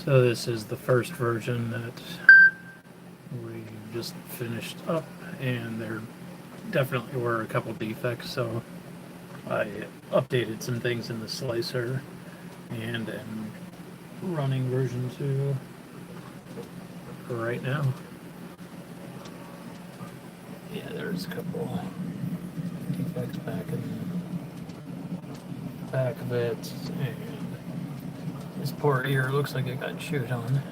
So this is the first version that we just finished up, and there definitely were a couple defects, so I updated some things in the slicer and am running version 2 right now. Yeah, there's a couple defects back in the back of it, and this port here looks like it got chewed on.